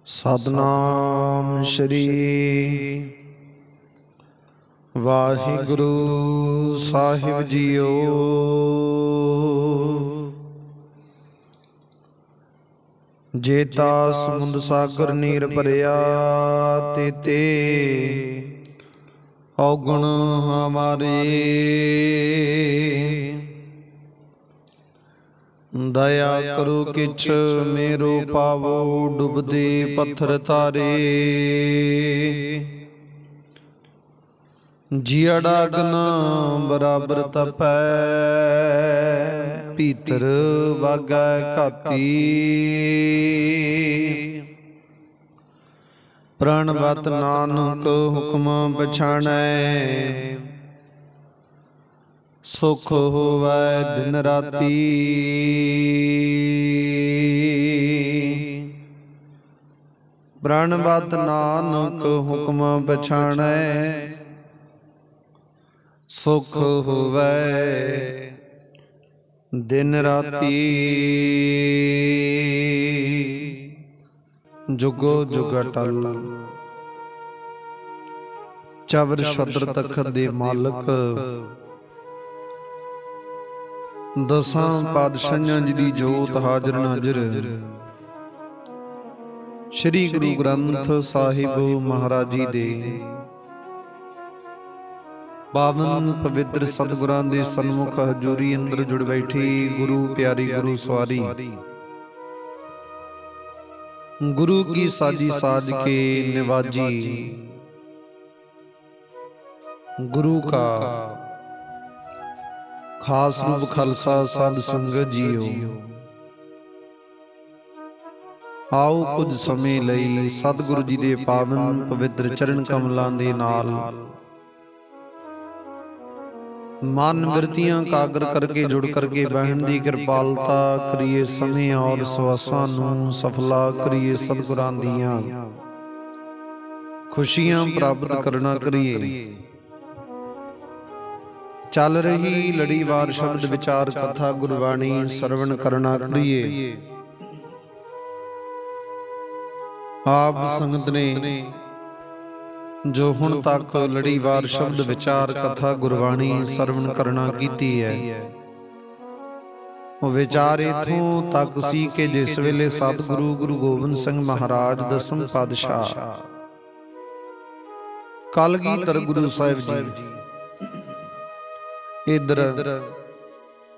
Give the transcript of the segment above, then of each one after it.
सतनाम श्री वाहिगुरु साहिब जीओ। जेता समुंद सागर नीर भरिया तेते औगुण हमारे। दया करो किछ मेरो पावो डुबदे पत्थर तारे। जियड़ा अगना बराबर तपै भीतर वागै घाती। प्रणवत नानक हुक्म पछाणै सुख होवै दिन राती। प्रणवत नानक हुक्म पछाणै सुख होवै दिन राती। जुगो जुग अटल। चवर छत्र तखत दे मालक दसां पातशाहियां जी दी जोत हाजर नाजर श्री गुरु ग्रंथ साहिब महाराज जी दे पावन पवित्र सतगुरां दे सन्मुख हजूरी अंदर जुड़ बैठी गुरु प्यारी गुरु सवारी। गुरु की साजी साज के निवाजी गुरु का खास रूप खालसा साध संगत जीओ। आओ कुछ समय लई सतगुरु जी दे पावन पवित्र चरण कमलां दे नाल मन वृत्तियां कागर करके जुड़ करके बहन दी कृपालता करिए। समय और सवासां नूं सफला करिए। सतगुरां दियां खुशियां प्राप्त करना करिए। चल रही लड़ीवार शब्द विचार कथा गुरबाणी सरवण करना करिए। आप संगत ने जो हुण तक लड़ीवार शब्द विचार कथा गुरबाणी सरवण करना कीती है, वो विचार इथों तक सी कि जिस वेले सतगुरु गुरु गोबिंद सिंह महाराज दसम पातशाह कलगीधर गुरु साहिब जी इधर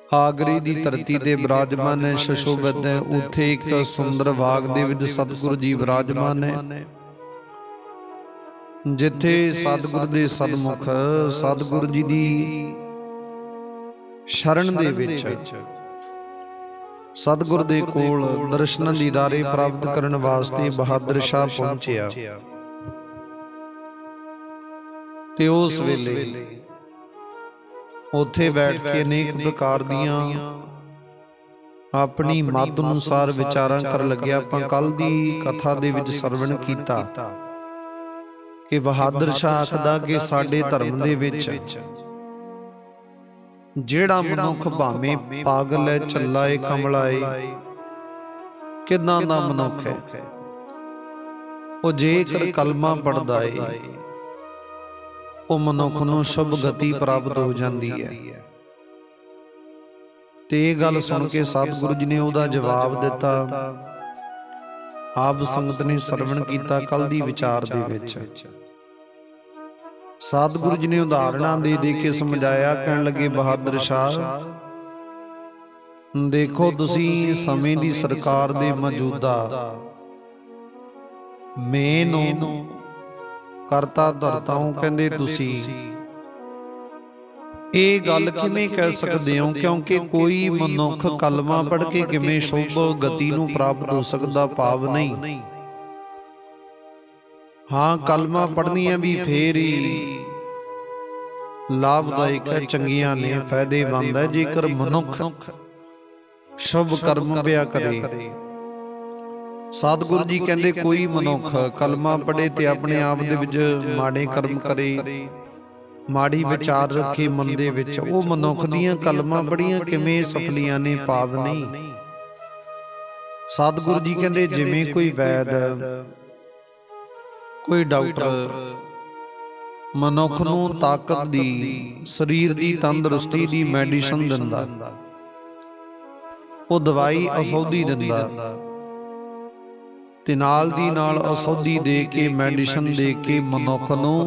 आगरे दी धरती ते विराजमान है, शशोभित है। उथे एक सुंदर बाग दे विच सतगुरु जी विराजमान है, जिथे सतगुरु दे सन्मुख सतगुरु जी दी शरण दे विच सतगुरु दे कोल दर्शन दीदारे प्राप्त करन वास्ते बहादुर शाह पहुंचिया। ते उस वेले उथे बैठ के अनेक प्रकार दियां अपनी मत अनुसार विचारां कर लग्या। आपां कल दी कथा दे विच सरवण कीता कि बहादुर शाह आखदा कि साडे धर्म दे विच जेड़ा मनुख भावें पागल है, झल्ला है, कमला है, किदां दा मनुख है, वो जेकर कलमा पढ़दा है ਉਹ ਮਨੁੱਖ ਨੂੰ ਸ਼ੁਭ ਗਤੀ ਪ੍ਰਾਪਤ ਹੋ ਜਾਂਦੀ ਹੈ। ਤੇ ਇਹ ਗੱਲ ਸੁਣ ਕੇ ਸਤਿਗੁਰੂ ਜੀ ਨੇ ਉਹਦਾ ਜਵਾਬ ਦਿੱਤਾ। ਆਪ ਸੰਗਤ ਨੇ ਸਰਵਣ ਕੀਤਾ ਕੱਲ ਦੀ ਵਿਚਾਰ ਦੇ ਵਿੱਚ। ਸਤਿਗੁਰੂ ਜੀ ਨੇ ਉਦਾਹਰਣਾਂ ਦੇ ਕੇ ਸਮਝਾਇਆ। ਕਹਿਣ ਲੱਗੇ ਬਹਾਦਰ ਸ਼ਾਹ ਦੇਖੋ ਤੁਸੀਂ ਸਮੇਂ ਦੀ ਸਰਕਾਰ ਦੇ ਮੌਜੂਦਾ ਮੈਨੂੰ करता धरता हूं। कहंदे तुसी ये गल किवें कह सकदे हो, क्योंकि कोई मनुख कलमा पढ़ के किवें शुभ गति नूं प्राप्त हो सकदा, भाव नहीं। हाँ कलमा पढ़नियां भी फेर ही लाभदायक है, चंगियां ने, फायदेमंद है जेकर मनुख शुभ कर्म बिया करे। सतगुरु जी कहते कोई मनुख कलमा पढ़े ते अपने आप दे विच माड़े कर्म करे, माड़ी विचार रखे मन दे विच, वो मनुख दियां कलमा पढ़ियां किवें सफलियां ने, भाव नहीं। सतगुरु जी कहते जिवें कोई वैद कोई डॉक्टर मनुख नूं ताकत दी शरीर की तंदुरुस्ती की मैडिसन दिंदा, वो दवाई असौधी दिंदा ते नाल दी नाल असौधी दे के मैडिसन दे के मनुख नूं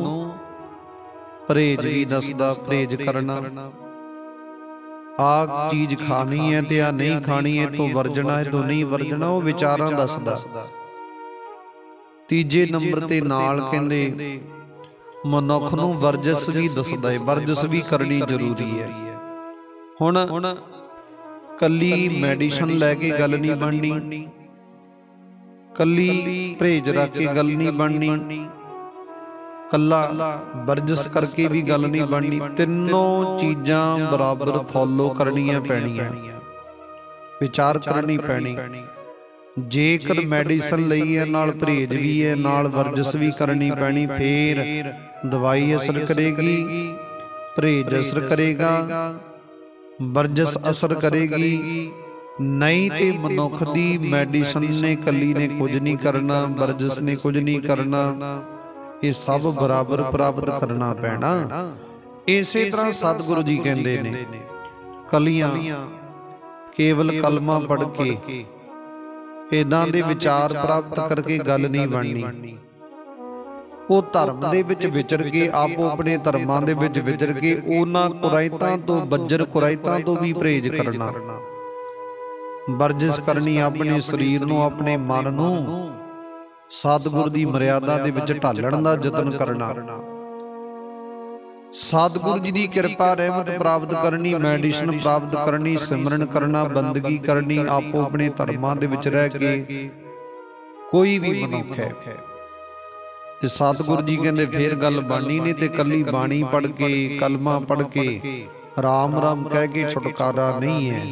परहेज भी दसदा, परहेज करना, आ चीज खानी है ते आ नहीं खानी है, तो वर्जना है तो नहीं वर्जना, वो विचारां दसदा। तीजे नंबर ते नाल कहंदे मनुख नूं वर्जस भी दसदा है, वर्जस भी करनी जरूरी है। हुण कली मैडिसन लैके गल नहीं बननी, कली परहेज रख के गल नहीं बननी, कला वर्जस करके भी गल नहीं बननी, तीनों चीज़ां बराबर फॉलो करनियां पैणियां, विचार करनी पैनी। जेकर मैडिसन लई है नाल परहेज भी है नाल वर्जस भी करनी पैनी, फिर दवाई असर करेगी, परहेज असर करेगा, वर्जस असर करेगी। नहीं तो मनुख दी मैडिसन ने कली ने कुछ नहीं करना, वर्जस ने कुछ नहीं करना, ये सब बराबर प्राप्त करना पैना। इसे तरह सतगुरु जी कहते ने कलियां केवल कलमा पढ़ के इदां दे विचार प्राप्त करके गल नहीं बननी, वो धर्म दे विच विचर के आपो अपने धर्मां दे विच विचर के उन्हां कुराइतां तो बज्जर कुराइतां तो भी परहेज करना, वर्जिश करनी अपने शरीर नूं अपने मन नूं सतगुरु की मर्यादा दे विच ढालण दा यतन करना, सतगुरु जी की कृपा रहमत प्राप्त करनी, मैडिसन प्राप्त करनी, सिमरन करना, बंदगी करनी, आपो अपने धर्मां दे विच रह के कोई भी मनुख है ते सतगुरु जी कहंदे फिर गल बननी नहीं, ते कली बाणी पढ़ के कलमा पढ़ के राम राम कह के छुटकारा नहीं है,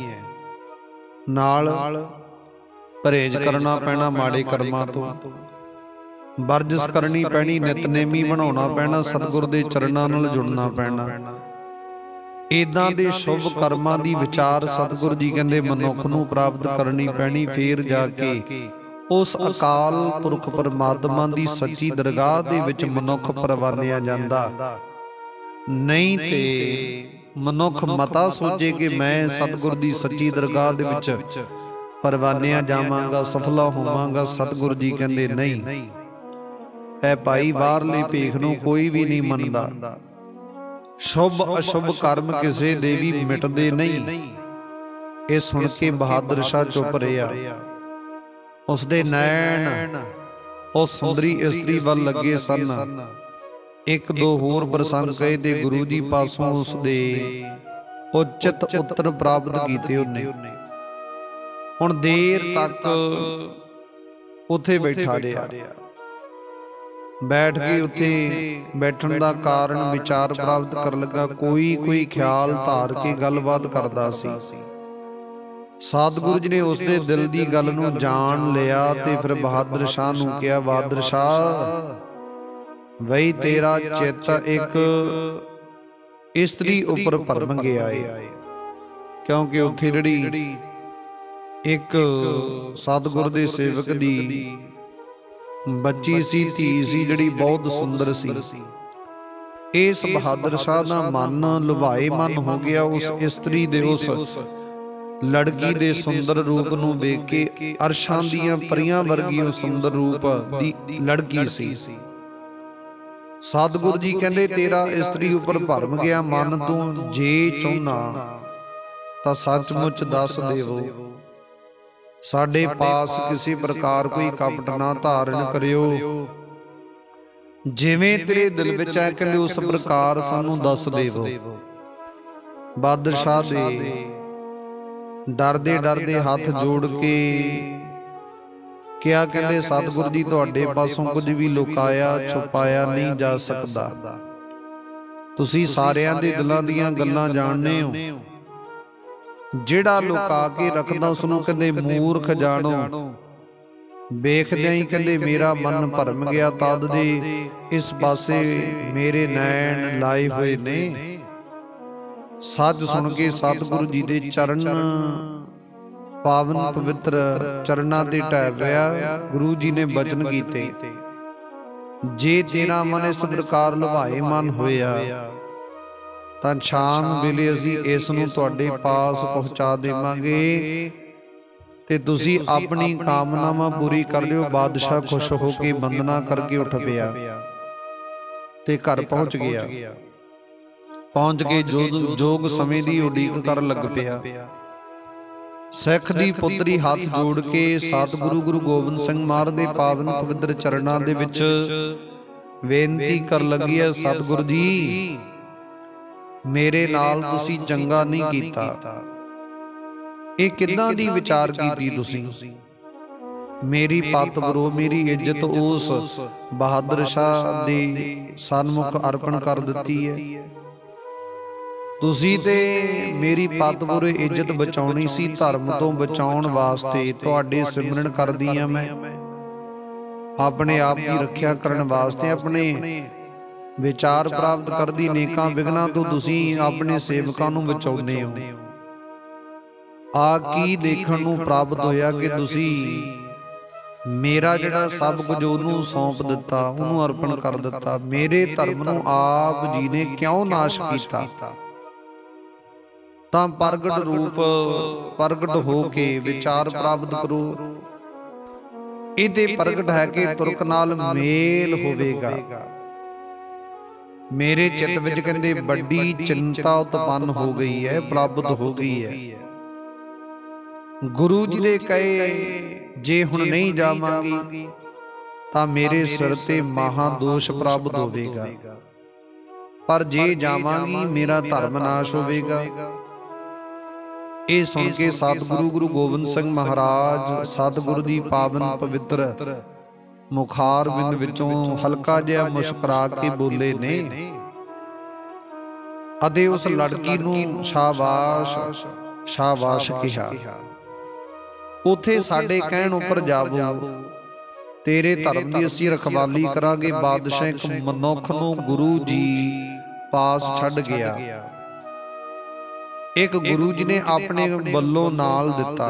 नाल परहेज करना पैना माड़े कर्मां तो, वर्जिश करनी पैनी, नितनेमी बनाउणा पैना, सतगुरु दे चरणां नाल जुड़ना पैना। इदां दे शुभ कर्मां दी विचार सतगुरु जी कहंदे मनुख नूं प्राप्त करनी पैनी, फिर जाके उस अकाल पुरख परमात्मा दी सच्ची दरगाह दे विच मनुख परवानिया जांदा। नहीं ते मनुख मता सोचे कि मैं सतगुरु दी सच्ची दरगाह दे विच परवानिया जावांगा, सफला होवांगा। सतगुरु जी कहंदे नहीं, ऐ भाई बाहरले भेख नूं कोई भी नहीं मनदा, शुभ अशुभ कर्म किसे दे भी मिटदे नहीं। ये सुन के बहादुर शाह चुप रहा, उसदे नैन उस सुंदरी इस्त्री वल लगे सन। एक दो होर प्रसंग कहे ते गुरु जी पासों उसदे उचित उत्तर प्राप्त कीते उन्हें। हुण देर तक उत्थे बैठा रहा, बैठ के उत्थे बैठण दा कारण विचार प्राप्त कर लगा। कोई ख्याल धार के गलबात करदा सी। सतगुरु जी ने उसदे दिल दी गल नूं जान लिया ते फिर बहादुर शाह नूं कहा, बहादुर शाह वही तेरा चित एक इस्त्री उपर भरम गया है, क्योंकि उत्थे जिहड़ी एक सतगुरु दे सेवक दी बच्ची सी, धी सी, जिहड़ी बहुत सुंदर सी। इस बहादुर शाह दा मन लुभाए मन हो गया उस इस्त्री दे, उस लड़की दे सुंदर रूप नूं वेख के। अरशां दीयां परियां वर्गी उस सुंदर रूप दी लड़की सी। सतगुरु जी कहंदे तेरा इस्त्री उपर भरम गया मन, तू जे चाहुना तां सचमुच दस देवो। साडे पास किसी प्रकार कोई कपट ना धारण करियो, जिवें तेरे दिल विच है कहंदे उस प्रकार सानू दस देवो। बहादुर शाह दे डरदे डरदे हाथ जोड़ के क्या कहंदे, सतगुरु जी तुहाडे पासों कुछ भी लुकाया छुपाया नहीं जा सकदा। तुसीं सारियां दे दिलां दीयां गल्लां जाणदे हो। जिहड़ा लुका के रखदा उसनूं कहंदे मूर्ख जाणो। वेखदे ही कहंदे मेरा मन भरम गया, तद दे इस पासे मेरे नैन लाए हुए ने। सच सुन के सतगुरु जी दे चरण पावन पवित्र चरना ते ढह पिया। गुरु जी ने बचन कीते, जे तेरा मन इस प्रकार लुभाए मन होया तां शाम वेले असीं इस नूं तुहाडे पास पहुँचा देवांगे ते तुसीं अपनी कामनावां पूरी कर लिओ। बादशाह खुश हो के वंदना करके उठ पिया ते घर पहुँच गया। पहुँच के जोग समय की उड़ीक कर लग पिया। सिख दी पुत्री हाथ जोड़ के सतगुरु गुरु गोबिंद सिंह महाराज दे पावन पवित्र चरणां दे विच बेनती कर लगी है, सतगुरु जी मेरे नाल तुसीं चंगा नहीं कीता। ये किदां दी विचार कीती तुसीं? मेरी पत बरो मेरी इज्जत उस बहादुर शाह दे सन्मुख अर्पण कर दिती है। तुसीं ते मेरी पत बुरे इज्जत बचाउणी सी, धर्म तो बचाउण वास्ते तुहाडे सिमरन करदी हां। मैं अपने आप की रखिया करन वास्ते अपने विचार प्राप्त करदी नेकां विघनां तो तुसीं अपने सेवकां नूं बचाउंदे हो। आ की देखण नूं प्राप्त होया कि तुसीं मेरा जिहड़ा सब कुछ उहनूं सौंप दिता, उहनूं अर्पण कर दिता। मेरे धर्म नूं आप जी ने क्यों नाश कीता? तां प्रगट रूप प्रगट हो के विचार प्राप्त करो। इहदे प्रगट है कि तुरक नाल मेल होवेगा। मेरे चित्त विच कहंदे बड़ी चिंता उत्पन्न हो गई है, प्राप्त हो गई है। गुरु जी दे कहे जे हुण नहीं जावांगी तां मेरे सिर ते महादोष प्राप्त होवेगा, पर जे जावांगी मेरा धर्म नाश होवेगा। ਇਹ ਸੁਣ ਕੇ ਸਤਿਗੁਰੂ ਗੁਰੂ ਗੋਬਿੰਦ ਸਿੰਘ ਮਹਾਰਾਜ ਸਤਿਗੁਰੂ ਦੀ ਪਾਵਨ ਪਵਿੱਤਰ ਮੁਖਾਰ ਬਿੰਦ ਵਿੱਚੋਂ ਹਲਕਾ ਜਿਹਾ ਮੁਸਕਰਾ ਕੇ ਬੋਲੇ ਨੇ ਅਤੇ ਉਸ ਲੜਕੀ ਨੂੰ ਸ਼ਾਬਾਸ਼ ਸ਼ਾਬਾਸ਼ ਕਿਹਾ। ਉਥੇ ਸਾਡੇ ਕਹਿਣ ਉੱਪਰ ਜਾਵੋ, ਤੇਰੇ ਧਰਮ ਦੀ ਅਸੀਂ ਰਖਵਾਲੀ ਕਰਾਂਗੇ। ਬਾਦਸ਼ਾਹ ਇੱਕ ਮਨੁੱਖ ਨੂੰ ਗੁਰੂ ਜੀ ਪਾਸ ਛੱਡ ਗਿਆ। एक गुरु जी ने अपने वल्लों नाल दिता।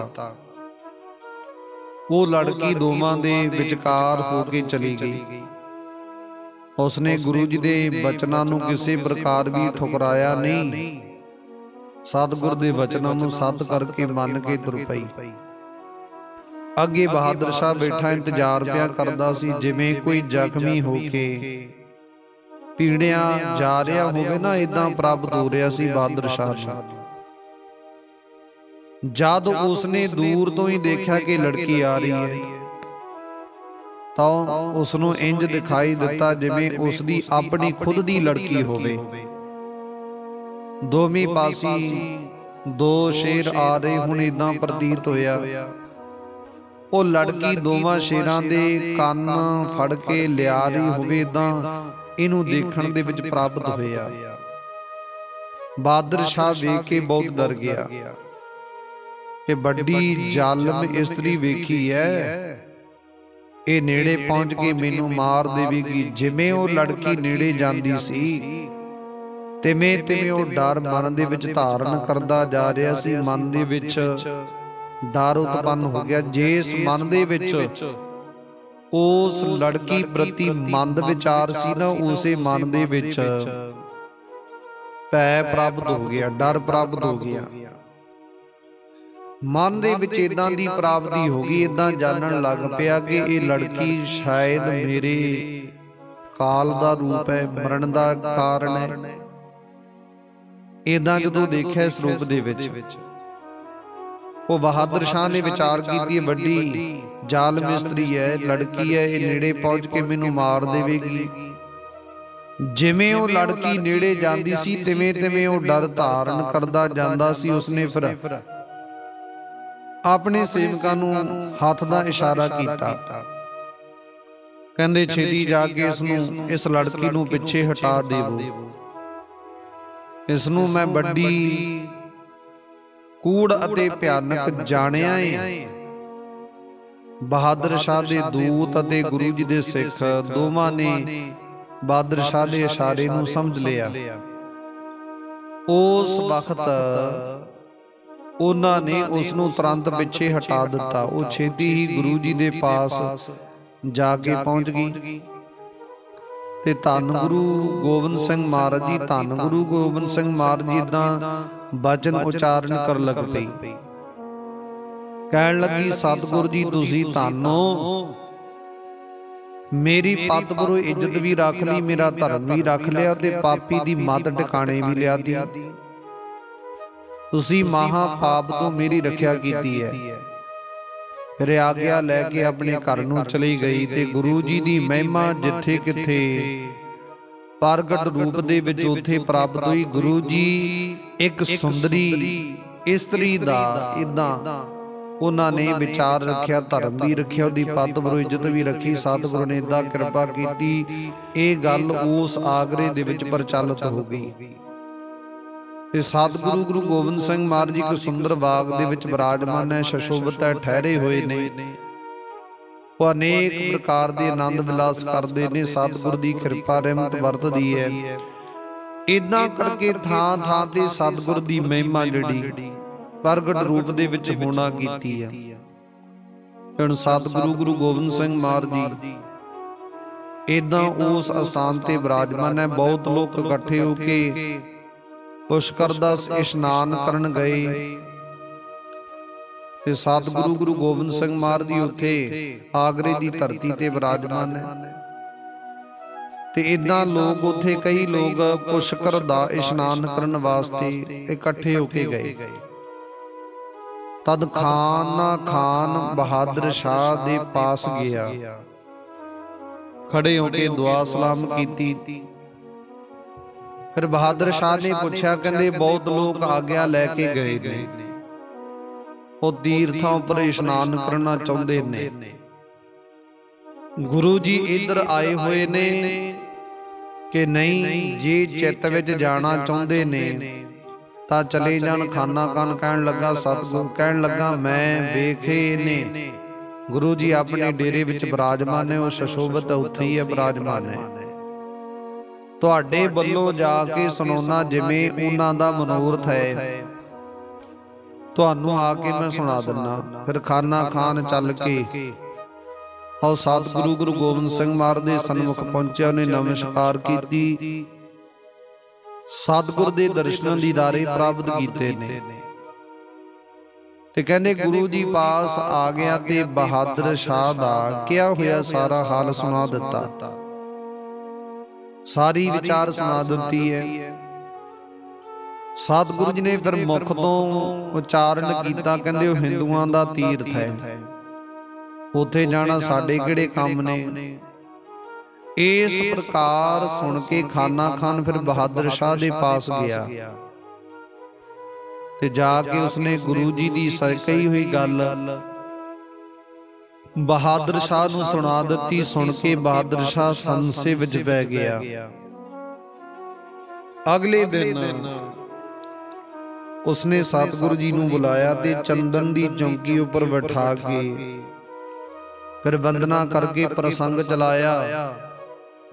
वो लड़की दोवां दे विचकार होके चली गई। उसने गुरु जी दे बचनां नूं किसी प्रकार भी ठुकराया नहीं। सतगुर दे बचनां नूं सत करके मन के तुर पई। अगे बहादुर शाह बैठा इंतजार पिया करदा सी, जिवें कोई जख्मी होके पीड़िया जा रहा होवे ना, इदां प्राप्त हो रहा सी बहादुर शाह नूं। जद उसने दूर तो ही देखा कि लड़की आ रही है तो उसनों इंज दिखाई दिता जिवें उसदी अपनी खुद दी लड़की होवे। दोवें पासी दो शेर आ रहे हुण इदां प्रतीत होया। वो लड़की दोवां शेरां दे कंन फड़ के लिया रही होवे, इदां इनू देखण दे विच प्राप्त होया। बहादुर शाह वेख के बहुत डर गया कि बड़ी जालम इस्त्री वेखी है, ये नेड़े पहुंच के मैनू मार देवेगी। जिवें वो लड़की नेड़े जांदी सी तिवें तिवें वो डर मन दे विच धारण करदा जा रहा सी। मन दे विच डर उत्पन्न हो गया। जिस मन दे विच उस लड़की प्रति मंद विचार सी ना, उसे मन दे विच भै प्राप्त हो गया, डर प्राप्त हो गया। मन दे विच इदां दी प्राप्ति हो गई, इदां जानन लग पिया कि ये लड़की शायद मेरे काल दा रूप है, मरण दा कारण है। इदां जदों देखिया इस रूप दे विच वो बहादुर शाह ने विचार कीती, वड्डी जालम इस्त्री है, लड़की है, ये नेड़े पहुंच के मैनू मार देवेगी। जिवें वो लड़की नेड़े जांदी सी तिवें तिवें वो डर धारण करदा जांदा सी। उसने फिर अपने सेवकां नूं हथ दा इशारा कीता, कहंदे छेती जाके इस लड़की नूं पिछे हटा देवो। इसनूं मैं बड़ी कूड़ अते भयानक जाणिया है। बहादुर शाह दे दूत अते गुरु जी दे सिख दोवां ने बहादुर शाह दे इशारे नूं समझ लिया। उस वक्त ਉਹਨਾਂ ਨੇ ਉਸ ਨੂੰ ਤੁਰੰਤ ਪਿੱਛੇ ਹਟਾ ਦਿੱਤਾ। ਉਹ ਛੇਤੀ ਹੀ ਗੁਰੂ ਜੀ ਦੇ ਪਾਸ ਜਾ ਕੇ ਪਹੁੰਚ ਗਈ ਤੇ ਧੰਨ ਗੁਰੂ ਗੋਬਿੰਦ ਸਿੰਘ ਮਹਾਰਾਜ ਜੀ, ਧੰਨ ਗੁਰੂ ਗੋਬਿੰਦ ਸਿੰਘ ਮਹਾਰਾਜ ਜੀ ਇਦਾਂ ਬਚਨ ਉਚਾਰਨ ਕਰਨ ਲੱਗ ਪਈ। ਕਹਿਣ ਲੱਗੀ, ਸਤਿਗੁਰੂ ਜੀ ਤੁਸੀਂ ਧੰਨ ਹੋ, ਮੇਰੀ ਪੱਤ ਪੁਰੋ ਇੱਜ਼ਤ ਵੀ ਰੱਖ ਲਈ, ਮੇਰਾ ਧਰਮ ਵੀ ਰੱਖ ਲਿਆ ਤੇ ਪਾਪੀ ਦੀ ਮੱਤ ਟਿਕਾਣੇ ਵੀ ਲਿਆ ਦੀ। ਤੁਸੀਂ ਮਹਾ ਪਾਪ ਤੋਂ ਮੇਰੀ ਰੱਖਿਆ ਕੀਤੀ ਹੈ। ਫਿਰ ਆਗਿਆ ਲੈ ਕੇ ਆਪਣੇ ਘਰ ਨੂੰ ਚਲੀ ਗਈ ਤੇ ਗੁਰੂ ਜੀ ਦੀ ਮਹਿਮਾ ਜਿੱਥੇ ਕਿਥੇ ਪ੍ਰਗਟ ਰੂਪ ਦੇ ਵਿੱਚ ਉੱਥੇ ਪ੍ਰਾਪਤ ਹੋਈ। ਗੁਰੂ ਜੀ ਇੱਕ ਸੁੰਦਰੀ ਇਸਤਰੀ ਦਾ ਇਦਾਂ ਉਹਨਾਂ ਨੇ ਵਿਚਾਰ ਰੱਖਿਆ, ਧਰਮ ਵੀ ਰੱਖਿਆ, ਉਹਦੀ ਪੱਤ ਪੁਰੋ ਇੱਜ਼ਤ ਵੀ ਰੱਖੀ। ਸਤਿਗੁਰੂ ਨੇ ਇਦਾਂ ਕਿਰਪਾ ਕੀਤੀ, ਇਹ ਗੱਲ ਉਸ ਆਗਰੇ ਦੇ ਵਿੱਚ ਪ੍ਰਚਲਿਤ ਹੋ ਗਈ ਤੇ ਸਤਿਗੁਰੂ ਗੁਰੂ ਗੋਬਿੰਦ ਸਿੰਘ ਮਹਾਰਾਜ ਜੀ ਇੱਕ ਸੁੰਦਰ ਬਾਗ ਦੇ ਵਿੱਚ ਵਿਰਾਜਮਾਨ ਹੈ, ਸ਼ਸ਼ੋਭਤ ਹੈ, ਠਹਿਰੇ ਹੋਏ ਨੇ। ਉਹ ਅਨੇਕ ਪ੍ਰਕਾਰ ਦੇ ਆਨੰਦ ਵਿਲਾਸ ਕਰਦੇ ਨੇ। ਸਤਿਗੁਰ ਦੀ ਕਿਰਪਾ ਰਹਿਮਤ ਵਰਤਦੀ ਹੈ। ਇਦਾਂ ਕਰਕੇ ਥਾਂ ਥਾਂ ਤੇ ਸਤਿਗੁਰ ਦੀ ਮਹਿਮਾ ਜਿਹੜੀ ਪ੍ਰਗਟ ਰੂਪ ਦੇ ਵਿੱਚ ਹੋਣਾ ਕੀਤੀ ਹੈ। ਹੁਣ ਸਤਿਗੁਰੂ ਗੁਰੂ ਗੋਬਿੰਦ ਸਿੰਘ ਮਹਾਰਾਜ ਜੀ ਇਦਾਂ ਉਸ ਅਸਥਾਨ ਤੇ ਵਿਰਾਜਮਾਨ ਹੈ। ਬਹੁਤ ਲੋਕ ਇਕੱਠੇ ਹੋ ਕੇ ਪੁਸ਼ਕਰ ਦਾ ਇਸ਼ਨਾਨ ਕਰਨ ਗਏ ਤੇ ਸਤਿਗੁਰੂ ਗੁਰੂ ਗੋਬਿੰਦ ਸਿੰਘ ਮਹਾਰਾਜ ਜੀ ਉੱਥੇ ਆਗਰੇ ਦੀ ਧਰਤੀ ਤੇ ਵਿਰਾਜਮਾਨ ਹੈ ਤੇ ਇਦਾਂ ਲੋਕ ਉੱਥੇ ਕਈ ਲੋਕ ਪੁਸ਼ਕਰ ਦਾ ਇਸ਼ਨਾਨ ਕਰਨ ਵਾਸਤੇ ਇਕੱਠੇ ਹੋ ਕੇ ਗਏ। ਤਦ ਖਾਨ ਬਹਾਦਰ ਸ਼ਾਹ ਦੇ ਪਾਸ ਗਿਆ, ਖੜੇ ਹੋ ਕੇ ਦੁਆ ਸਲਾਮ ਕੀਤੀ। ਫਿਰ ਬਹਾਦਰ ਸ਼ਾਹ ਨੇ ਪੁੱਛਿਆ, ਕਹਿੰਦੇ ਬਹੁਤ ਲੋਕ ਆਗਿਆ ਲੈ ਕੇ ਗਏ ਨੇ, ਉਹ ਤੀਰਥਾਂ ਉੱਪਰ ਇਸ਼ਨਾਨ ਕਰਨਾ ਚਾਹੁੰਦੇ ਨੇ। ਗੁਰੂ ਜੀ ਇੱਧਰ ਆਏ ਹੋਏ ਨੇ ਕਿ ਨਹੀਂ, ਜੇ ਚਿੱਤ ਵਿੱਚ ਜਾਣਾ ਚਾਹੁੰਦੇ ਨੇ ਤਾਂ ਚਲੇ ਜਾਣ। ਖਾਨਾ ਖਾਨ ਕਹਿਣ ਲੱਗਾ, ਸਤਿਗੁਰੂ ਕਹਿਣ ਲੱਗਾ, ਮੈਂ ਵੇਖੇ ਨੇ ਗੁਰੂ ਜੀ ਆਪਣੇ ਡੇਰੇ ਵਿੱਚ ਵਿਰਾਜਮਾਨ ਹੈ, ਉਹ ਸ਼ਸ਼ੋਭਤ ਉੱਥੇ ਹੀ ਹੈ ਵਿਰਾਜਮਾਨ ਹੈ। ਤੁਹਾਡੇ ਵੱਲੋਂ ਜਾ ਕੇ ਸੁਣਾਉਣਾ, ਜਿਵੇਂ ਉਹਨਾਂ ਦਾ ਮਨੋਰਥ ਹੈ ਤੁਹਾਨੂੰ ਆ ਕੇ ਮੈਂ ਸੁਣਾ ਦਿੰਦਾ। ਫਿਰ ਖਾਨਾ ਖਾਨ ਚੱਲ ਕੇ ਔਰ ਸਤਿਗੁਰੂ ਗੁਰੂ ਗੋਬਿੰਦ ਸਿੰਘ ਮਹਾਰਾਜ ਦੇ ਸਨਮੁਖ ਪਹੁੰਚਿਆ। ਉਹਨੇ ਨਮਸਕਾਰ ਕੀਤੀ, ਸਤਿਗੁਰ ਦੇ ਦਰਸ਼ਨਾਂ ਦੀਦਾਰੇ ਪ੍ਰਾਪਤ ਕੀਤੇ ਨੇ ਤੇ ਕਹਿੰਦੇ ਗੁਰੂ ਜੀ ਪਾਸ ਆ ਗਿਆ ਤੇ ਬਹਾਦਰ ਸ਼ਾਹ ਦਾ ਕਿਹਾ ਹੋਇਆ ਸਾਰਾ ਹਾਲ ਸੁਣਾ ਦਿੱਤਾ, ਸਾਰੀ ਵਿਚਾਰ ਸੁਣਾ ਦਿੱਤੀ ਹੈ। ਸਤਿਗੁਰੂ ਜੀ ਨੇ ਫਿਰ ਮੁਖ ਤੋਂ ਉਚਾਰਨ ਕੀਤਾ, ਕਹਿੰਦੇ ਉਹ ਹਿੰਦੂਆਂ ਦਾ ਤੀਰਥ ਹੈ, ਉੱਥੇ ਜਾਣਾ ਸਾਡੇ ਕਿਹੜੇ ਕੰਮ ਨੇ। ਇਸ ਪ੍ਰਕਾਰ ਸੁਣ ਕੇ ਖਾਨਾ ਖਾਨ ਫਿਰ ਬਹਾਦਰ ਸ਼ਾਹ ਦੇ ਪਾਸ ਗਿਆ ਤੇ ਜਾ ਕੇ ਉਸਨੇ ਗੁਰੂ ਜੀ ਦੀ ਕਹੀ ਹੋਈ ਗੱਲ ਬਹਾਦਰ ਸ਼ਾਹ ਨੂੰ ਸੁਣਾ ਦਿੱਤੀ। ਸੁਣ ਕੇ ਬਹਾਦਰ ਸ਼ਾਹ ਸੰਸੇ ਵਿੱਚ ਪੈ ਗਿਆ। ਅਗਲੇ ਦਿਨ ਉਸਨੇ ਸਤਿਗੁਰੂ ਜੀ ਨੂੰ ਬੁਲਾਇਆ ਤੇ ਚੰਦਨ ਦੀ ਚੌਂਕੀ ਉੱਪਰ ਬਿਠਾ ਕੇ ਫਿਰ ਵੰਦਨਾ ਕਰਕੇ ਪ੍ਰਸੰਗ ਚਲਾਇਆ।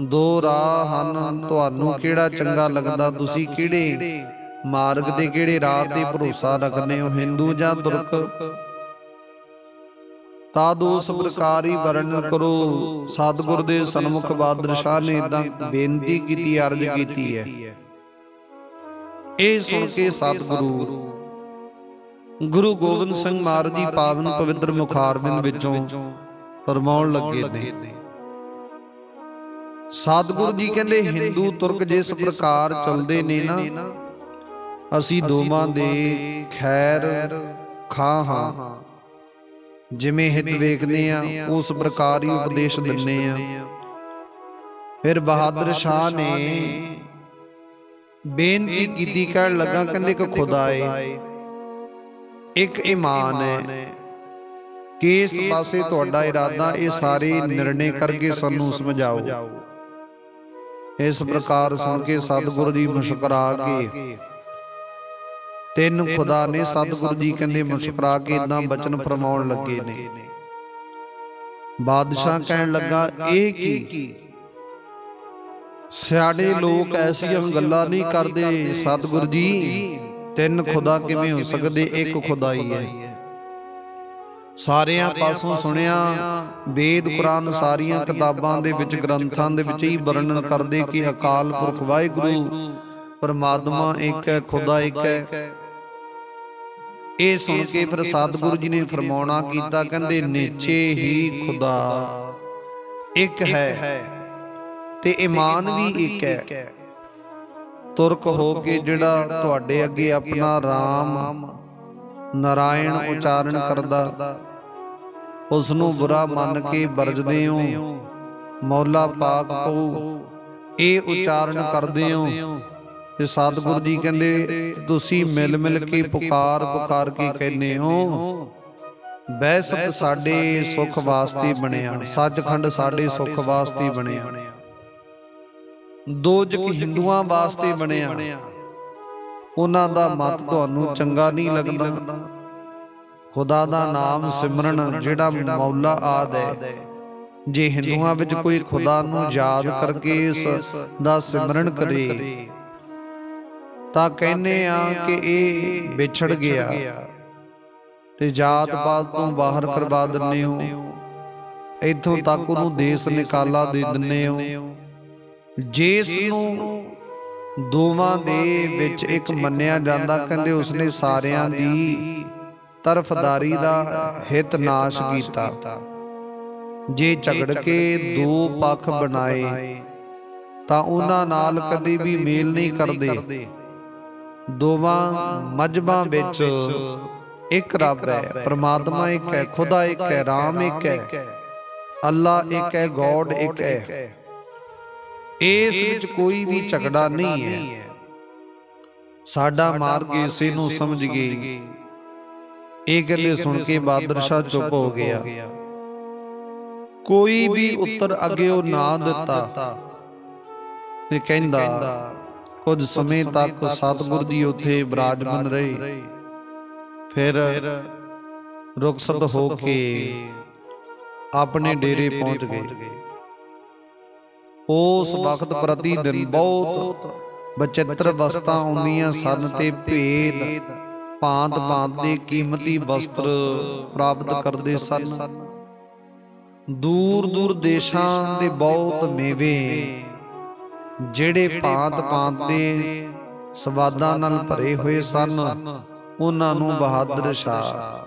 ਦੋ ਰਾਹ ਹਨ, ਤੁਹਾਨੂੰ ਕਿਹੜਾ ਚੰਗਾ ਲੱਗਦਾ, ਤੁਸੀਂ ਕਿਹੜੇ ਮਾਰਗ ਤੇ ਕਿਹੜੇ ਰਾਹ ਤੇ ਭਰੋਸਾ ਰੱਖਦੇ ਹੋ, ਹਿੰਦੂ ਜਾਂ ਤੁਰਕ। ਤਦ ਉਸ ਪ੍ਰਕਾਰ ਹੀ ਵਰਣਨ ਕਰੋ। ਸਤਿਗੁਰ ਦੇ ਸਨਮੁਖ ਬਹਾਦਰ ਸ਼ਾਹ ਨੇ ਇਦਾਂ ਬੇਨਤੀ ਕੀਤੀ, ਅਰਜ਼ ਕੀਤੀ ਹੈ। ਇਹ ਸੁਣ ਕੇ ਸਤਿਗੁਰੂ ਗੁਰੂ ਗੋਬਿੰਦ ਸਿੰਘ ਮਹਾਰਾਜ ਜੀ ਪਾਵਨ ਪਵਿੱਤਰ ਮੁਖਾਰਬਿੰਦ ਵਿੱਚੋਂ ਫਰਮਾਉਣ ਲੱਗੇ ਨੇ। ਸਤਿਗੁਰੂ ਜੀ ਕਹਿੰਦੇ ਹਿੰਦੂ ਤੁਰਕ ਜਿਸ ਪ੍ਰਕਾਰ ਚੱਲਦੇ ਨੇ ਨਾ, ਅਸੀਂ ਦੋਵਾਂ ਦੇ ਖੈਰ ਖਾਂ ਹਾਂ। ਜਿਵੇਂ ਹਿੱਤ ਵੇਖਦੇ ਆ ਉਸ ਪ੍ਰਕਾਰ ਹੀ ਉਪਦੇਸ਼ ਦਿੰਨੇ ਆ। ਫਿਰ ਬਹਾਦਰ ਸ਼ਾਹ ਨੇ ਬੇਨਤੀ ਕੀਤੀ, ਕਹਿਣ ਲੱਗਾ, ਕਹਿੰਦੇ ਕਿ ਖੁਦਾ ਏ, ਇੱਕ ਇਮਾਨ ਹੈ ਕਿ ਇਸ ਪਾਸੇ ਤੁਹਾਡਾ ਇਰਾਦਾ, ਇਹ ਸਾਰੇ ਨਿਰਣੇ ਕਰਕੇ ਸਾਨੂੰ ਸਮਝਾਓ। ਇਸ ਪ੍ਰਕਾਰ ਸੁਣ ਕੇ ਸਤਿਗੁਰੂ ਜੀ ਮੁਸਕਰਾ ਕੇ, ਤਿੰਨ ਖੁਦਾ ਨੇ ਸਤਿਗੁਰੂ ਜੀ ਕਹਿੰਦੇ ਮੁਸਕਰਾ ਕੇ ਇਦਾਂ ਬਚਨ ਫਰਮਾਉਣ ਲੱਗੇ ਨੇ। ਬਾਦਸ਼ਾਹ ਕਹਿਣ ਲੱਗਾ, ਇਹ ਕੀ, ਸਿਆਣੇ ਲੋਕ ਐਸੀਆਂ ਗੱਲਾਂ ਨਹੀਂ ਕਰਦੇ ਸਤਿਗੁਰੂ ਜੀ, ਤਿੰਨ ਖੁਦਾ ਕਿਵੇਂ ਹੋ ਸਕਦੇ, ਇੱਕ ਖੁਦਾ ਹੀ ਹੈ। ਸਾਰਿਆਂ ਪਾਸੋਂ ਸੁਣਿਆ ਵੇਦ ਕੁਰਾਨ ਸਾਰੀਆਂ ਕਿਤਾਬਾਂ ਦੇ ਵਿੱਚ ਗ੍ਰੰਥਾਂ ਦੇ ਵਿੱਚ ਹੀ ਵਰਣਨ ਕਰਦੇ ਕਿ ਅਕਾਲ ਪੁਰਖ ਵਾਹਿਗੁਰੂ ਪਰਮਾਤਮਾ ਇੱਕ ਹੈ, ਖੁਦਾ ਇੱਕ ਹੈ। ਇਹ ਸੁਣ ਕੇ ਫਿਰ ਸਤਿਗੁਰੂ ਜੀ ਨੇ ਫਰਮਾਉਣਾ ਕੀਤਾ, ਕਹਿੰਦੇ ਨਿਚੇ ਹੀ ਖੁਦਾ ਇੱਕ ਹੈ ਤੇ ਈਮਾਨ ਵੀ ਇੱਕ ਹੈ। ਤੁਰਕ ਹੋ ਕੇ ਜਿਹੜਾ ਤੁਹਾਡੇ ਅੱਗੇ ਆਪਣਾ ਰਾਮ ਨਾਰਾਇਣ ਉਚਾਰਨ ਕਰਦਾ, ਉਸ ਨੂੰ ਬੁਰਾ ਮੰਨ ਕੇ ਵਰਜਦੇ ਹੋ, ਮੌਲਾ ਪਾਕ ਕਹੂ ਇਹ ਉਚਾਰਨ ਕਰਦੇ ਹੋ। ਤੇ ਸਤਿਗੁਰੂ ਜੀ ਕਹਿੰਦੇ ਤੁਸੀਂ ਮਿਲ ਮਿਲ ਕੇ ਪੁਕਾਰ ਪੁਕਾਰ ਕੇ ਕਹਿੰਦੇ ਹੋ ਬਹਿਸਤ ਸਾਡੇ ਸੁਖ ਵਾਸਤੇ ਬਣਿਆ, ਸੱਚਖੰਡ ਸਾਡੇ ਸੁਖ ਵਾਸਤੇ ਬਣਿਆ, ਦੋਜਕ ਹਿੰਦੂਆਂ ਵਾਸਤੇ ਬਣਿਆ। ਉਹਨਾਂ ਦਾ ਮਤ ਤੁਹਾਨੂੰ ਚੰਗਾ ਨਹੀਂ ਲੱਗਦਾ। ਖੁਦਾ ਦਾ ਨਾਮ ਸਿਮਰਨ ਜਿਹੜਾ ਮੌਲਾ ਆਦ ਹੈ, ਜੇ ਹਿੰਦੂਆਂ ਵਿੱਚ ਕੋਈ ਖੁਦਾ ਨੂੰ ਯਾਦ ਕਰਕੇ ਇਸ ਦਾ ਸਿਮਰਨ ਕਰੇ ਤਾਂ ਕਹਿੰਦੇ ਆ ਕਿ ਇਹ ਵਿਛੜ ਗਿਆ ਤੇ ਜਾਤ ਪਾਤ ਤੋਂ ਬਾਹਰ ਕਰਵਾ ਦਿੰਦੇ ਹੋ, ਇੱਥੋਂ ਤੱਕ ਉਹਨੂੰ ਦੇਸ ਨਿਕਾਲਾ ਦੇ ਦਿੰਦੇ ਹੋ। ਜਿਸ ਨੂੰ ਦੋਵਾਂ ਦੇ ਵਿੱਚ ਇੱਕ ਮੰਨਿਆ ਜਾਂਦਾ, ਕਹਿੰਦੇ ਉਸਨੇ ਸਾਰਿਆਂ ਦੀ ਤਰਫਦਾਰੀ ਦਾ ਹਿਤ ਨਾਸ਼ ਕੀਤਾ। ਜੇ ਝਗੜ ਕੇ ਦੋ ਪੱਖ ਬਣਾਏ ਤਾਂ ਉਹਨਾਂ ਨਾਲ ਕਦੇ ਵੀ ਮੇਲ ਨਹੀਂ ਕਰਦੇ। ਦੋਵਾਂ ਮਜ਼ਹਬਾਂ ਵਿੱਚ ਇੱਕ ਰੱਬ ਹੈ, ਪਰਮਾਤਮਾ ਇੱਕ ਹੈ, ਖੁਦਾ ਇੱਕ ਹੈ, ਰਾਮ ਇੱਕ ਹੈ, ਅੱਲਾ ਇੱਕ ਹੈ, ਗੋਡ ਇੱਕ ਹੈ। ਇਸ ਵਿੱਚ ਕੋਈ ਵੀ ਝਗੜਾ ਨਹੀਂ ਹੈ। ਸਾਡਾ ਮਾਰਗ ਇਸੇ ਨੂੰ ਸਮਝ ਗਏ। ਇਹ ਕਹਿੰਦੇ ਸੁਣ ਕੇ ਬਹਾਦਰ ਸ਼ਾਹ ਚੁੱਪ ਹੋ ਗਿਆ। ਕੋਈ ਵੀ ਉੱਤਰ ਅੱਗੇ ਉਹ ਨਾ ਦਿੱਤਾ ਤੇ ਕਹਿੰਦਾ ਕੁਝ ਸਮੇਂ ਤੱਕ ਸਤਿਗੁਰੂ ਜੀ ਉੱਥੇ ਬਿਰਾਜਮਾਨ ਰਹੇ। ਫਿਰ ਰੁਖਸਤ ਹੋ ਕੇ ਆਪਣੇ ਡੇਰੇ ਪਹੁੰਚ ਗਏ। ਉਸ ਵਕਤ ਪ੍ਰਤੀ ਦਿਨ ਬਹੁਤ ਬਚਿੱਤਰ ਵਸਤਾਂ ਆਉਂਦੀਆਂ ਸਨ ਤੇ ਭੇਦ ਭਾਂਤ ਭਾਂਤ ਦੇ ਕੀਮਤੀ ਵਸਤਰ ਪ੍ਰਾਪਤ ਕਰਦੇ ਸਨ। ਦੂਰ ਦੂਰ ਦੇਸ਼ਾਂ ਦੇ ਬਹੁਤ ਮੇਵੇ ਜਿਹੜੇ ਭਾਂਤ ਭਾਂਤ ਦੇ ਸਵਾਦਾਂ ਨਾਲ ਭਰੇ ਹੋਏ ਸਨ, ਉਹਨਾਂ ਨੂੰ ਬਹਾਦਰ ਸ਼ਾਹ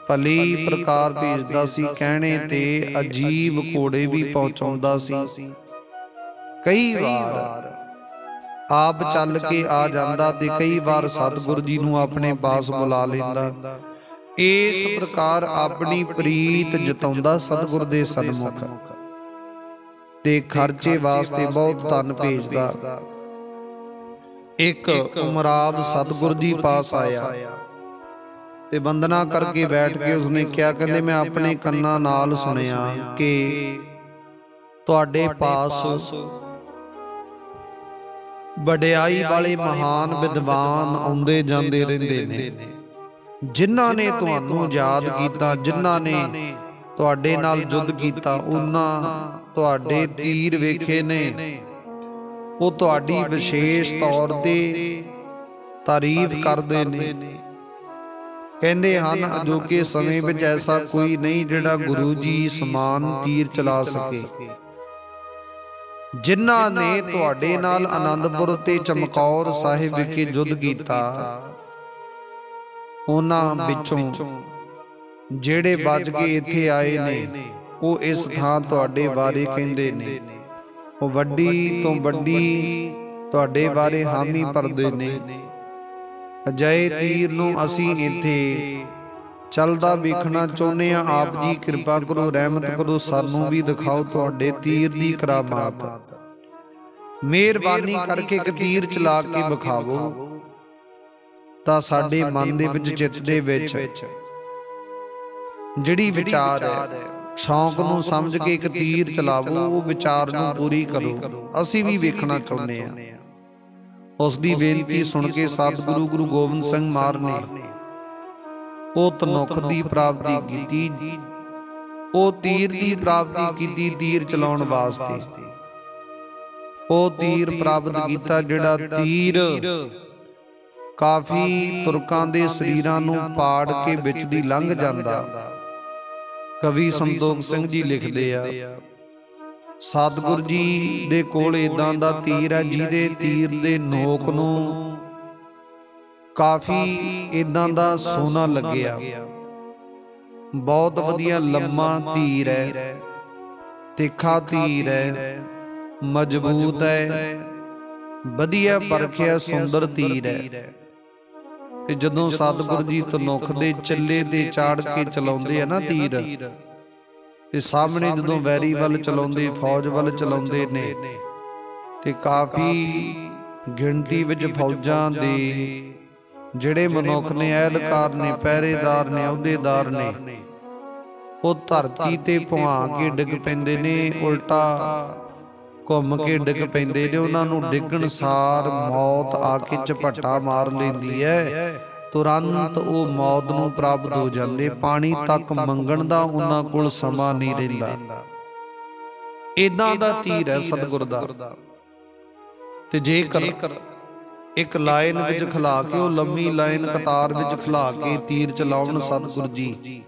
ਭਲੀ ਪ੍ਰਕਾਰ ਭੇਜਦਾ ਸੀ। ਕਹਿਣੇ ਤੇ ਅਜੀਬ ਘੋੜੇ ਵੀ ਪਹੁੰਚਾਉਂਦਾ ਸੀ। ਕਈ ਵਾਰ ਆਪ ਚੱਲ ਕੇ ਆ ਜਾਂਦਾ ਤੇ ਕਈ ਵਾਰ ਸਤਿਗੁਰੂ ਜੀ ਨੂੰ ਆਪਣੇ ਪਾਸ ਬੁਲਾ ਲੈਂਦਾ। ਇਸ ਪ੍ਰਕਾਰ ਆਪਣੀ ਪ੍ਰੀਤ ਜਤਾਉਂਦਾ ਸਤਿਗੁਰ ਦੇ ਸਨਮੁਖ ਤੇ ਖਰਚੇ ਵਾਸਤੇ ਬਹੁਤ ਧਨ ਭੇਜਦਾ। ਇੱਕ ਉਮਰਾਵ ਸਤਿਗੁਰ ਜੀ ਪਾਸ ਆਇਆ ਤੇ ਵੰਦਨਾ ਕਰਕੇ ਬੈਠ ਕੇ ਉਸਨੇ ਕਿਹਾ, ਕਹਿੰਦੇ ਮੈਂ ਆਪਣੇ ਕੰਨਾਂ ਨਾਲ ਸੁਣਿਆ ਕਿ ਤੁਹਾਡੇ ਪਾਸ ਵਡਿਆਈ ਵਾਲੇ ਮਹਾਨ ਵਿਦਵਾਨ ਆਉਂਦੇ ਜਾਂਦੇ ਰਹਿੰਦੇ ਨੇ, ਜਿਨ੍ਹਾਂ ਨੇ ਤੁਹਾਨੂੰ ਯਾਦ ਕੀਤਾ, ਜਿਨ੍ਹਾਂ ਨੇ ਤੁਹਾਡੇ ਨਾਲ ਯੁੱਧ ਕੀਤਾ, ਉਹਨਾਂ ਤੁਹਾਡੇ ਤੀਰ ਵੇਖੇ ਨੇ, ਉਹ ਤੁਹਾਡੀ ਵਿਸ਼ੇਸ਼ ਤੌਰ ਤੇ ਤਾਰੀਫ ਕਰਦੇ ਨੇ। ਕਹਿੰਦੇ ਹਨ ਅਜੋਕੇ ਸਮੇਂ ਵਿੱਚ ਐਸਾ ਕੋਈ ਨਹੀਂ ਜਿਹੜਾ ਗੁਰੂ ਜੀ ਸਮਾਨ ਤੀਰ ਚਲਾ ਸਕੇ। ਜਿਨ੍ਹਾਂ ਨੇ ਤੁਹਾਡੇ ਨਾਲ ਆਨੰਦਪੁਰ ਤੇ ਚਮਕੌਰ ਸਾਹਿਬ ਵਿਖੇ ਯੁੱਧ ਕੀਤਾ, ਉਹਨਾਂ ਵਿੱਚੋਂ ਜਿਹੜੇ ਬਚ ਕੇ ਇੱਥੇ ਆਏ ਨੇ, ਉਹ ਇਸ ਥਾਂ ਤੁਹਾਡੇ ਬਾਰੇ ਕਹਿੰਦੇ ਨੇ। ਉਹ ਵੱਡੀ ਤੋਂ ਵੱਡੀ ਤੁਹਾਡੇ ਬਾਰੇ ਹਾਮੀ ਭਰਦੇ ਨੇ। ਅਜਿਹੇ ਤੀਰ ਨੂੰ ਅਸੀਂ ਇੱਥੇ ਚੱਲਦਾ ਵੇਖਣਾ ਚਾਹੁੰਦੇ ਹਾਂ। ਆਪ ਜੀ ਕਿਰਪਾ ਕਰੋ, ਰਹਿਮਤ ਕਰੋ, ਸਾਨੂੰ ਵੀ ਦਿਖਾਓ ਤੁਹਾਡੇ ਤੀਰ ਦੀ ਕਰਾਮਾਤ। ਮਿਹਰਬਾਨੀ ਕਰਕੇ ਇੱਕ ਤੀਰ ਚਲਾ ਕੇ ਵਿਖਾਵੋ ਤਾਂ ਸਾਡੇ ਮਨ ਦੇ ਵਿੱਚ, ਚਿੱਤ ਦੇ ਵਿੱਚ ਜਿਹੜੀ ਵਿਚਾਰ ਹੈ, ਸ਼ੌਂਕ ਨੂੰ ਸਮਝ ਕੇ ਇੱਕ ਤੀਰ ਚਲਾਵੋ, ਉਹ ਵਿਚਾਰ ਨੂੰ ਪੂਰੀ ਕਰੋ। ਅਸੀਂ ਵੀ ਵੇਖਣਾ ਚਾਹੁੰਦੇ ਹਾਂ। ਉਸ ਦੀ ਬੇਨਤੀ ਸੁਣ ਕੇ ਸਤਿਗੁਰੂ ਗੁਰੂ ਗੋਬਿੰਦ ਸਿੰਘ ਮਹਾਰਾਜ ਨੇ ਉਹ ਤਨੁੱਖ ਦੀ ਪ੍ਰਾਪਤੀ ਕੀਤੀ, ਉਹ ਤੀਰ ਦੀ ਪ੍ਰਾਪਤੀ ਕੀਤੀ। ਤੀਰ ਚਲਾਉਣ ਵਾਸਤੇ ਉਹ ਤੀਰ ਪ੍ਰਾਪਤ ਕੀਤਾ ਜਿਹੜਾ ਤੀਰ ਕਾਫੀ ਤੁਰਕਾਂ ਦੇ ਸਰੀਰਾਂ ਨੂੰ ਪਾੜ ਕੇ ਵਿੱਚ ਦੀ ਲੰਘ ਜਾਂਦਾ। ਕਵੀ ਸੰਤੋਖ ਸਿੰਘ ਜੀ ਲਿਖਦੇ ਆ, ਸਤਿਗੁਰ ਜੀ ਦੇ ਕੋਲ ਇਦਾਂ ਦਾ ਤੀਰ ਹੈ ਜਿਹਦੇ ਤੀਰ ਦੇ ਨੋਕ ਨੂੰ ਕਾਫੀ ਇਦਾਂ ਦਾ ਸੋਨਾ ਲੱਗਿਆ। ਬਹੁਤ ਵਧੀਆ ਲੰਮਾ ਤੀਰ ਹੈ, ਤਿੱਖਾ ਤੀਰ ਹੈ, ਮਜ਼ਬੂਤ ਹੈ, ਵਧੀਆ ਪਰਖਿਆ ਸੁੰਦਰ ਤੀਰ ਹੈ। ਤੇ ਜਦੋਂ ਸਤਿਗੁਰ ਜੀ ਤਨੁੱਖ ਦੇ ਚੱਲੇ ਤੇ ਚਾੜ ਕੇ ਚਲਾਉਂਦੇ ਆ ਨਾ ਤੀਰ, ਤੇ ਸਾਹਮਣੇ ਜਦੋਂ ਵੈਰੀ ਵੱਲ ਚਲਾਉਂਦੇ, ਫੌਜ ਵੱਲ ਚਲਾਉਂਦੇ ਨੇ, ਤੇ ਕਾਫੀ ਗਿਣਤੀ ਵਿੱਚ ਫੌਜਾਂ ਦੇ ਜਿਹੜੇ ਮਨੁੱਖ ਨੇ, ਅਹਿਲਕਾਰ ਨੇ, ਪਹਿਰੇਦਾਰ ਨੇ, ਅਹੁਦੇਦਾਰ ਨੇ, ਉਹ ਧਰਤੀ ਤੇ ਭੁਆ ਕੇ ਡਿੱਗ ਪੈਂਦੇ ਨੇ, ਉਲਟਾ ਘੁੰਮ ਕੇ ਡਿੱਗ ਪੈਂਦੇ ਨੇ। ਉਹਨਾਂ ਨੂੰ ਡਿੱਗਣ ਸਾਰ ਮੌਤ ਆ ਕੇ ਝਪੱਟਾ ਮਾਰ ਲੈਂਦੀ ਹੈ, ਤੁਰੰਤ ਉਹ ਮੌਤ ਨੂੰ ਪ੍ਰਾਪਤ ਹੋ ਜਾਂਦੇ। ਪਾਣੀ ਤੱਕ ਮੰਗਣ ਦਾ ਉਹਨਾਂ ਕੋਲ ਸਮਾਂ ਨਹੀਂ ਰਹਿੰਦਾ। ਏਦਾਂ ਦਾ ਤੀਰ ਹੈ ਸਤਿਗੁਰ ਦਾ। ਤੇ ਜੇਕਰ ਇੱਕ ਲਾਈਨ ਵਿੱਚ ਖਿਲਾ ਕੇ, ਉਹ ਲੰਮੀ ਲਾਈਨ ਕਤਾਰ ਵਿੱਚ ਖਿਲਾ ਕੇ ਤੀਰ ਚਲਾਉਣ ਸਤਿਗੁਰ ਜੀ,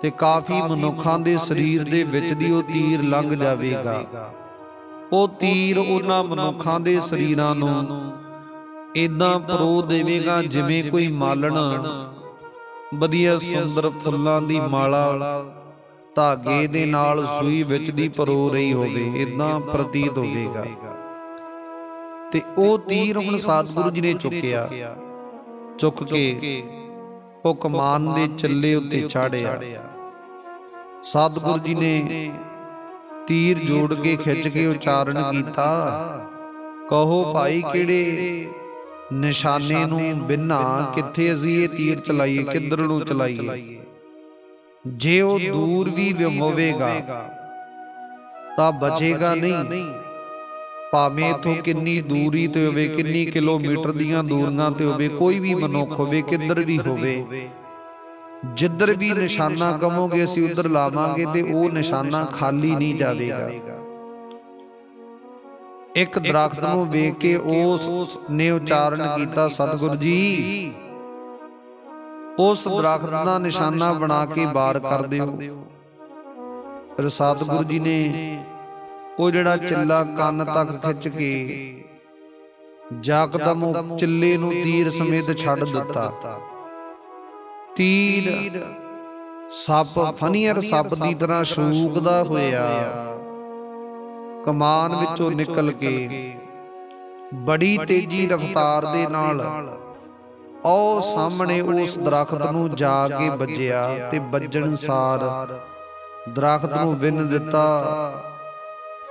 ਤੇ ਕਾਫੀ ਮਨੁੱਖਾਂ ਦੇ ਸਰੀਰ ਦੇ ਵਿੱਚ ਦੀ ਉਹ ਤੀਰ ਲੰਘ ਜਾਵੇਗਾ। ਉਹ ਤੀਰ ਉਹਨਾਂ ਮਨੁੱਖਾਂ ਦੇ ਸਰੀਰਾਂ ਨੂੰ ਏਦਾਂ ਪਰੋ ਦੇਵੇਗਾ ਜਿਵੇਂ ਕੋਈ ਮਾਲਣ ਵਧੀਆ ਸੁੰਦਰ ਫੁੱਲਾਂ ਦੀ ਮਾਲਾ ਧਾਗੇ ਦੇ ਨਾਲ ਸੂਈ ਵਿੱਚ ਦੀ ਪਰੋ ਰਹੀ ਹੋਵੇ, ਏਦਾਂ ਪ੍ਰਤੀਤ ਹੋਵੇਗਾ। ਤੇ ਉਹ ਤੀਰ ਹੁਣ ਸਤਿਗੁਰੂ ਜੀ ਨੇ ਚੁੱਕਿਆ, ਚੁੱਕ ਕੇ ਉਹ ਕਮਾਨ ਦੇ ਚੱਲੇ ਉੱਤੇ ਚਾੜਿਆ। ਸਤਿਗੁਰੂ ਜੀ ਨੇ ਤੀਰ ਜੋੜ ਕੇ ਖਿੱਚ ਕੇ ਉਚਾਰਨ ਕੀਤਾ, ਕਹੋ ਭਾਈ ਕਿਹੜੇ ਨਿਸ਼ਾਨੇ ਨੂੰ ਬਿਨਾ, ਕਿੱਥੇ ਅਸੀਂ ਇਹ ਤੀਰ ਚਲਾਈਏ, ਕਿੱਧਰ ਨੂੰ ਚਲਾਈਏ। ਜੇ ਉਹ ਦੂਰ ਵੀ ਹੋਵੇਗਾ ਤਾਂ ਬਚੇਗਾ ਨਹੀਂ, ਭਾਵੇਂ ਇਥੋਂ ਕਿੰਨੀ ਦੂਰੀ ਤੇ ਹੋਵੇ, ਕਿੰਨੀ ਕਿਲੋਮੀਟਰ ਦੀਆਂ ਦੂਰੀਆਂ ਤੇ ਹੋਵੇ, ਕੋਈ ਵੀ ਮਨੁੱਖ ਹੋਵੇ, ਕਿੱਧਰ ਵੀ ਹੋਵੇ, ਜਿੱਧਰ ਵੀ ਨਿਸ਼ਾਨਾ ਕਹੋਗੇ ਅਸੀਂ ਉਧਰ ਲਾਵਾਂਗੇ, ਤੇ ਉਹ ਨਿਸ਼ਾਨਾ ਖਾਲੀ ਨਹੀਂ ਜਾਵੇਗਾ। ਇੱਕ ਦਰਖਤ ਨੂੰ ਵੇਖ ਕੇ ਉਸ ਨੇ ਉਚਾਰਨ ਕੀਤਾ, ਸਤਿਗੁਰ ਜੀ ਉਸ ਦਰਖਤ ਦਾ ਨਿਸ਼ਾਨਾ ਬਣਾ ਕੇ ਵਾਰ ਕਰ ਦਿਓ। ਫਿਰ ਸਤਿਗੁਰੂ ਜੀ ਨੇ ਉਹ ਜਿਹੜਾ ਚੱਲਾ ਕੰਨ ਤੱਕ ਖਿੱਚ ਕੇ ਯਕਦਮ ਉਹ ਚੱਲੇ ਨੂੰ ਤੀਰ ਸਮੇਤ ਛੱਡ ਦਿੱਤਾ। ਤੀਰ ਸੱਪ, ਫਨੀਅਰ ਸੱਪ ਦੀ ਤਰ੍ਹਾਂ ਸ਼ੂਕਦਾ ਹੋਇਆ ਕਮਾਨ ਵਿੱਚੋਂ ਨਿਕਲ ਕੇ ਬੜੀ ਤੇਜ਼ੀ ਰਫ਼ਤਾਰ ਦੇ ਨਾਲ ਉਹ ਸਾਹਮਣੇ ਉਸ ਦਰਖਤ ਨੂੰ ਜਾ ਕੇ ਵੱਜਿਆ, ਤੇ ਵੱਜਣ ਸਾਰ ਦਰਖਤ ਨੂੰ ਵਿੰਨ ਦਿੱਤਾ।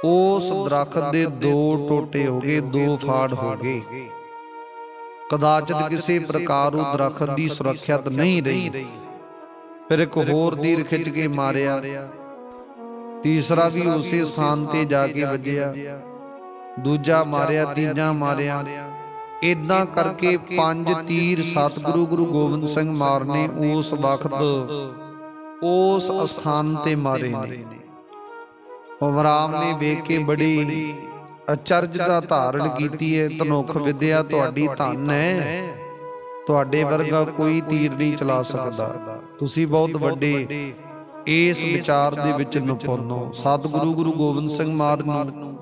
ਉਸ ਦਰਖਤ ਦੇ ਦੋ ਟੋਟੇ ਹੋ ਗਏ, ਦੋ ਫਾੜ ਹੋ ਗਏ। ਕਦਾਚਿਤ ਕਿਸੇ ਪ੍ਰਕਾਰ ਉਹ ਦਰਖਤ ਦੀ ਸੁਰੱਖਿਅਤ ਨਹੀਂ ਰਹੀ। ਫਿਰ ਇੱਕ ਹੋਰ ਤੀਰ ਖਿੱਚ ਕੇ ਮਾਰਿਆ, ਤੀਸਰਾ ਵੀ ਉਸੇ ਸਥਾਨ ਤੇ ਜਾ ਕੇ ਵੱਜਿਆ, ਦੂਜਾ ਮਾਰਿਆ, ਤੀਜਾ ਮਾਰਿਆ। ਏਦਾਂ ਕਰਕੇ 5 ਤੀਰ ਸਤਿਗੁਰੂ ਗੁਰੂ ਗੋਬਿੰਦ ਸਿੰਘ ਮਾਰ ਨੇ ਉਸ ਵਕਤ ਉਸ ਅਸਥਾਨ ਤੇ ਮਾਰੇ ਨੇ। ਭਵਰਾਮ ਨੇ ਵੇਖ ਕੇ ਬੜੀ ਅਚਰਜ ਦਾ ਧਾਰਨ ਕੀਤੀ ਹੈ, ਧਨੁਖ ਵਿਦਿਆ ਤੁਹਾਡੀ ਧਨ ਹੈ, ਤੁਹਾਡੇ ਵਰਗਾ ਕੋਈ ਤੀਰ ਨਹੀਂ ਚਲਾ ਸਕਦਾ, ਤੁਸੀਂ ਬਹੁਤ ਵੱਡੇ ਇਸ ਵਿਚਾਰ ਦੇ ਵਿੱਚ ਨਿਪੁੰਨ ਹੋ। ਸਤਿਗੁਰੂ ਗੁਰੂ ਗੋਬਿੰਦ ਸਿੰਘ ਮਹਾਰਾਜ ਨੂੰ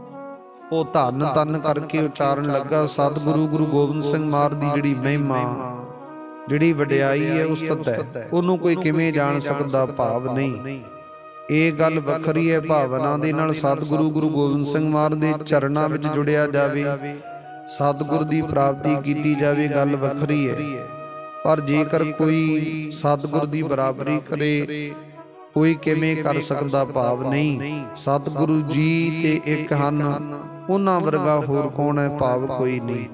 ਉਹ ਧੰਨ ਧੰਨ ਕਰਕੇ ਉਚਾਰਨ ਲੱਗਾ। ਸਤਿਗੁਰੂ ਗੁਰੂ ਗੋਬਿੰਦ ਸਿੰਘ ਮਹਾਰਾਜ ਦੀ ਜਿਹੜੀ ਮਹਿਮਾ, ਜਿਹੜੀ ਵਡਿਆਈ ਹੈ, ਉਸਤਤ ਹੈ, ਉਹਨੂੰ ਕੋਈ ਕਿਵੇਂ ਜਾਣ ਸਕਦਾ, ਭਾਵ ਨਹੀਂ। ਇਹ ਗੱਲ ਵੱਖਰੀ ਹੈ, ਭਾਵਨਾ ਦੇ ਨਾਲ ਸਤਿਗੁਰੂ ਗੁਰੂ ਗੋਬਿੰਦ ਸਿੰਘ ਮਹਾਰਾਜ ਦੇ ਚਰਨਾਂ ਵਿੱਚ ਜੁੜਿਆ ਜਾਵੇ, ਸਤਿਗੁਰ ਦੀ ਪ੍ਰਾਪਤੀ ਕੀਤੀ ਜਾਵੇ, ਗੱਲ ਵੱਖਰੀ ਹੈ। ਪਰ ਜੇਕਰ ਕੋਈ ਸਤਿਗੁਰ ਦੀ ਬਰਾਬਰੀ ਕਰੇ, ਕੋਈ ਕਿਵੇਂ ਕਰ ਸਕਦਾ, ਭਾਵ ਨਹੀਂ। ਸਤਿਗੁਰੂ ਜੀ ਤੇ ਇੱਕ ਹਨ, ਉਹਨਾਂ ਵਰਗਾ ਹੋਰ ਕੌਣ ਹੈ, ਭਾਵ ਕੋਈ ਨਹੀਂ।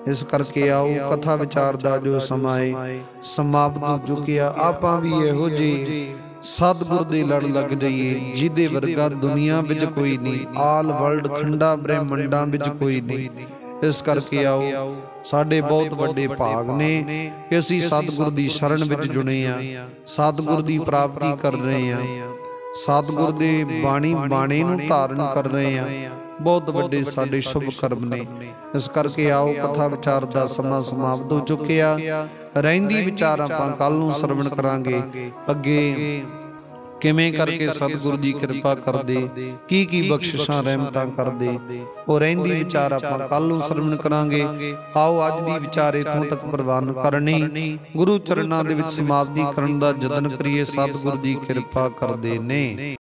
ਇਸ ਕਰਕੇ ਆਓ ਕਥਾ ਵਿਚਾਰ ਦਾ ਜੋ ਸਮਾਂ ਹੈ ਸਮਾਪਤ ਹੋ ਚੁੱਕਿਆ। ਆਪਾਂ ਵੀ ਇਹੋ ਜਿਹੇ ਸਤਿਗੁਰ ਦੇ ਲੜ ਲੱਗ ਜਾਈਏ ਜਿਹਦੇ ਵਰਗਾ ਦੁਨੀਆ ਵਿੱਚ ਕੋਈ ਨਹੀਂ, ਆਲ ਵਰਲਡ ਖੰਡਾ ਬ੍ਰਹਿਮੰਡਾਂ ਵਿੱਚ ਕੋਈ ਨਹੀਂ। ਇਸ ਕਰਕੇ ਆਓ, ਸਾਡੇ ਬਹੁਤ ਵੱਡੇ ਭਾਗ ਨੇ ਕਿ ਅਸੀਂ ਸਤਿਗੁਰ ਦੀ ਸ਼ਰਨ ਵਿੱਚ ਜੁੜੇ ਆ, ਸਤਿਗੁਰ ਦੀ ਪ੍ਰਾਪਤੀ ਕਰ ਰਹੇ ਆ, ਸਤਿਗੁਰ ਦੇ ਬਾਣੀ ਬਾਣੇ ਨੂੰ ਧਾਰਨ ਕਰ ਰਹੇ ਆ। बहुत वड्डे साडे शुभ कर्म ने। इस करके आओ कथा विचार दा समा समाप्त हो चुकिया। रहिंदी विचार आपां कल नूं सरवण करांगे। अगे किवें करके सतगुरु जी कृपा करदे, की बख्शिशां रहमतां करदे, ਉਹ ਰਹਿੰਦੀ ਵਿਚਾਰ ਆਪਾਂ ਕੱਲ ਨੂੰ ਸਰਵਣ ਕਰਾਂਗੇ। ਆਓ ਅੱਜ ਦੀ ਵਿਚਾਰ ਇਥੋਂ ਤੱਕ ਪ੍ਰਵਾਨ ਕਰਨੀ, ਗੁਰੂ ਚਰਨਾਂ ਦੇ ਵਿੱਚ ਸਮਾਪਤੀ ਕਰਨ ਦਾ ਯਤਨ ਕਰੀਏ। ਸਤਿਗੁਰੂ ਜੀ ਕਿਰਪਾ ਕਰਦੇ ਨੇ।